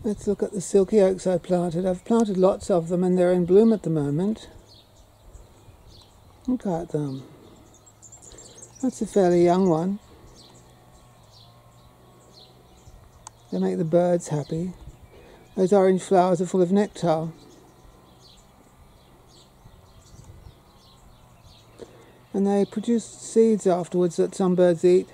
Let's look at the silky oaks I planted. I've planted lots of them and they're in bloom at the moment. Look at them. That's a fairly young one. They make the birds happy. Those orange flowers are full of nectar. And they produce seeds afterwards that some birds eat.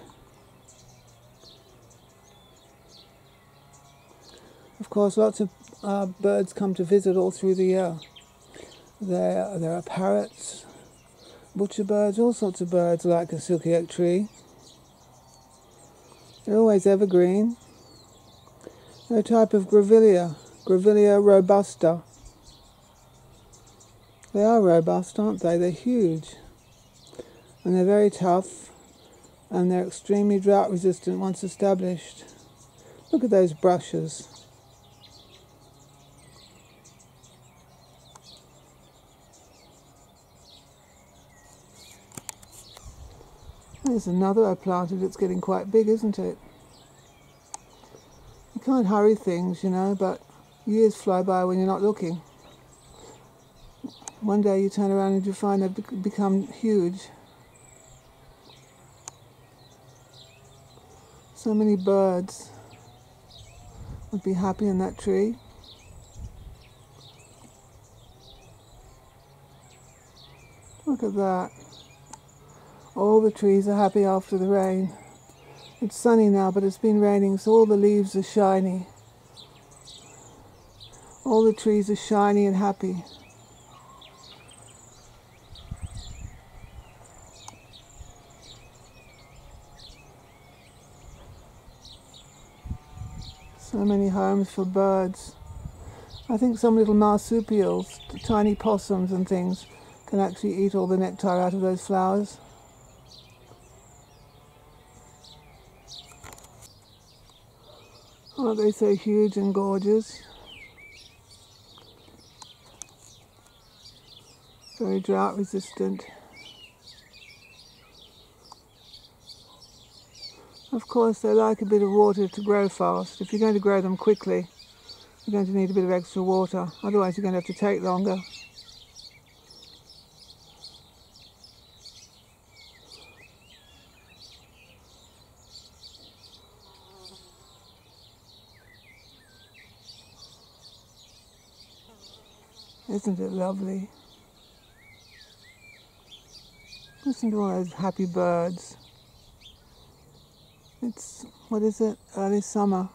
Of course, lots of birds come to visit all through the year. There are parrots, butcher birds, all sorts of birds like a silky oak tree. They're always evergreen. They're a type of Grevillea, Grevillea robusta. They are robust, aren't they? They're huge. And they're very tough, and they're extremely drought resistant once established. Look at those brushes. There's another I planted. It's getting quite big, isn't it? You can't hurry things, you know, but years fly by when you're not looking. One day you turn around and you find they've become huge. So many birds would be happy in that tree. Look at that. All the trees are happy after the rain. It's sunny now, but it's been raining, so all the leaves are shiny. All the trees are shiny and happy. So many homes for birds. I think some little marsupials, tiny possums and things, can actually eat all the nectar out of those flowers. Aren't they so huge and gorgeous? Very drought resistant. Of course, they like a bit of water to grow fast. If you're going to grow them quickly, you're going to need a bit of extra water. Otherwise, you're going to have to take longer. Isn't it lovely? Listen to all those happy birds. It's, what is it? Early summer.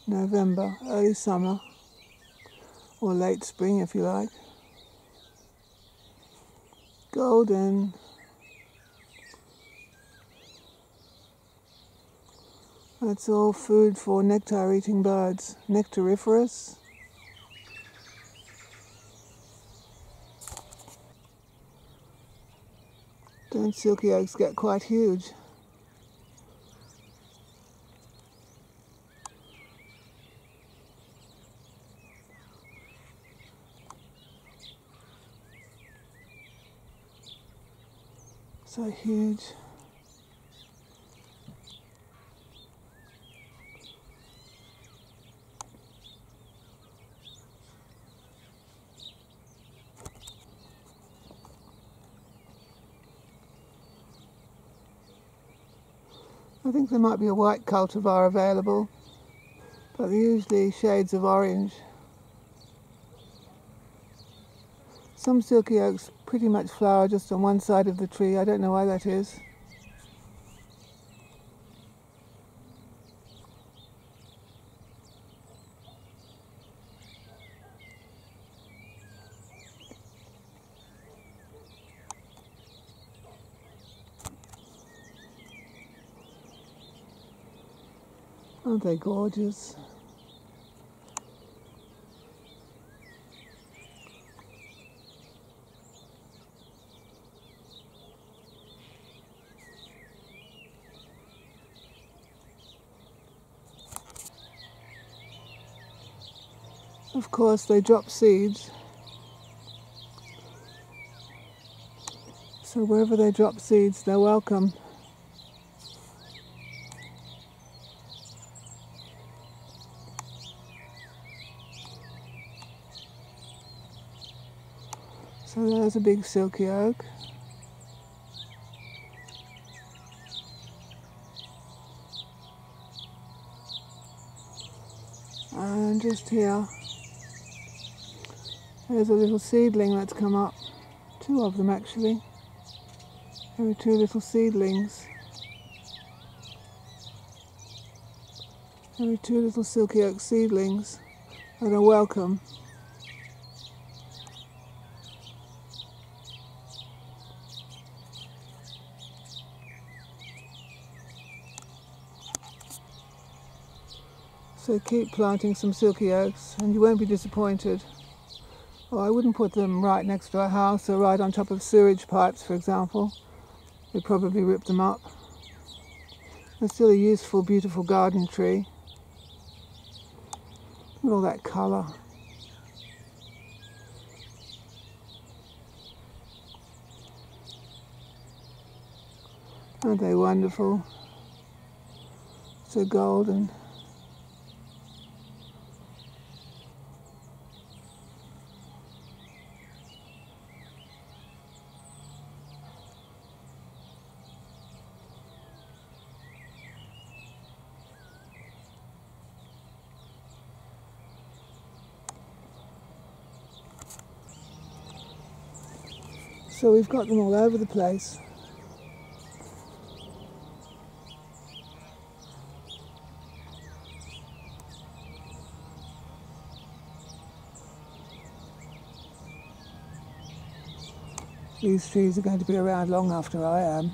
November, early summer. Or late spring if you like. Golden. That's all food for nectar-eating birds. Nectariferous. Don't silky oaks get quite huge? So huge. I think there might be a white cultivar available, but they're usually shades of orange. Some silky oaks pretty much flower just on one side of the tree. I don't know why that is. Aren't they gorgeous? Of course, they drop seeds. So wherever they drop seeds, they're welcome. So there's a big silky oak. And just here, there's a little seedling that's come up. Two of them actually. There are two little seedlings. There are two little silky oak seedlings that are welcome. So keep planting some silky oaks and you won't be disappointed. Well, I wouldn't put them right next to a house or right on top of sewage pipes, for example. They'd probably rip them up. They're still a useful, beautiful garden tree. Look at all that colour. Aren't they wonderful? So golden. So we've got them all over the place. These trees are going to be around long after I am.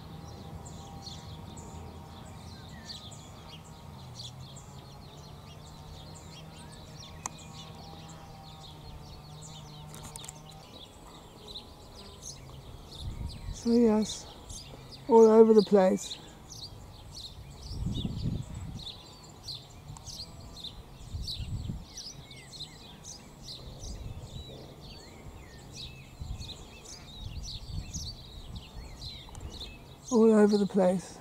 So yes, all over the place. All over the place.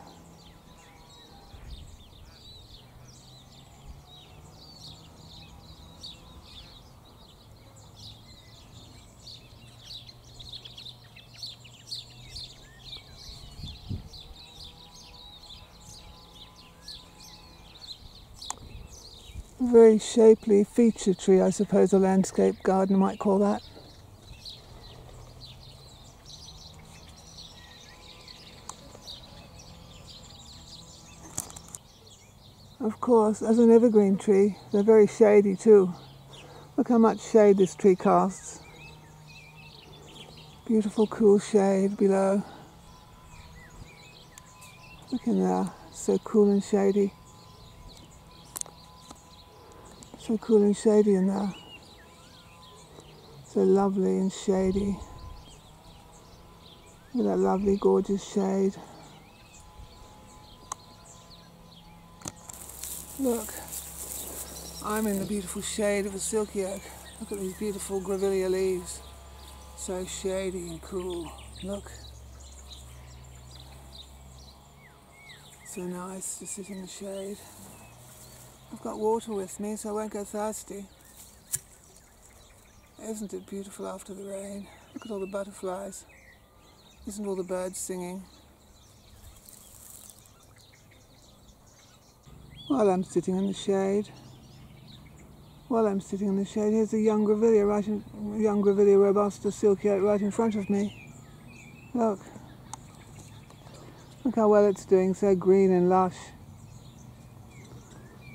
A very shapely feature tree, I suppose a landscape gardener might call that. Of course, as an evergreen tree, they're very shady too. Look how much shade this tree casts. Beautiful cool shade below. Look in there, so cool and shady. So cool and shady in there. So lovely and shady. Look at that lovely, gorgeous shade. Look, I'm in the beautiful shade of a silky oak. Look at these beautiful Grevillea leaves. So shady and cool. Look. So nice to sit in the shade. I've got water with me so I won't go thirsty. Isn't it beautiful after the rain? Look at all the butterflies. Isn't all the birds singing? While I'm sitting in the shade, here's a young Grevillea robusta Silky Oak right in front of me. Look. Look how well it's doing, so green and lush.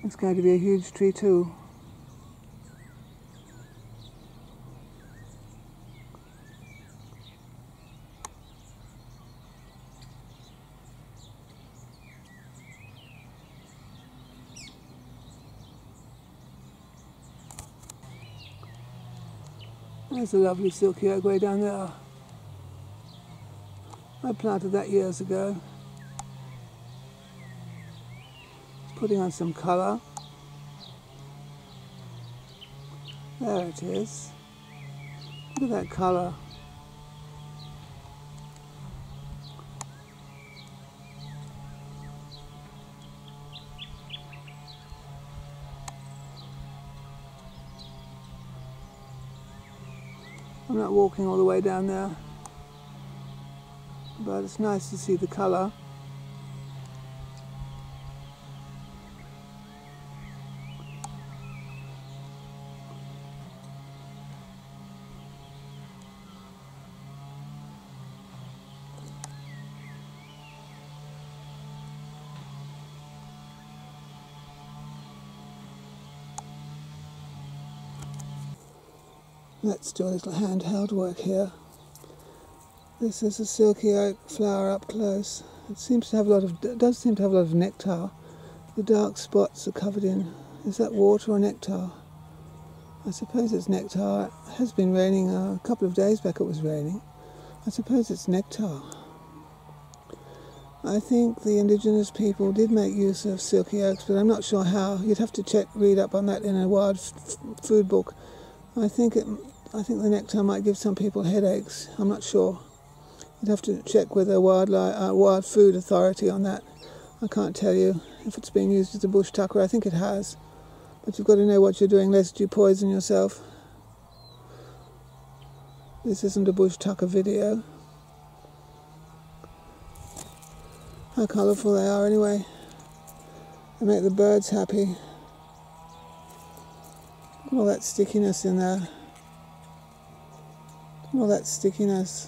It's going to be a huge tree too. There's a lovely silky oak way down there. I planted that years ago. Putting on some colour. There it is. Look at that colour. I'm not walking all the way down there, but it's nice to see the colour. Let's do a little handheld work here. This is a silky oak flower up close. It seems to have a lot of, it does seem to have a lot of nectar. The dark spots are covered in, is that water or nectar? I suppose it's nectar. It has been raining, a couple of days back it was raining. I suppose it's nectar. I think the indigenous people did make use of silky oaks, but I'm not sure how. You'd have to read up on that in a wild food book. I think the nectar might give some people headaches. I'm not sure. You'd have to check with a wild food authority on that. I can't tell you if it's being used as a bush tucker. I think it has. But you've got to know what you're doing lest you poison yourself. This isn't a bush tucker video. How colourful they are anyway. They make the birds happy. Look at all that stickiness in there. All that stickiness.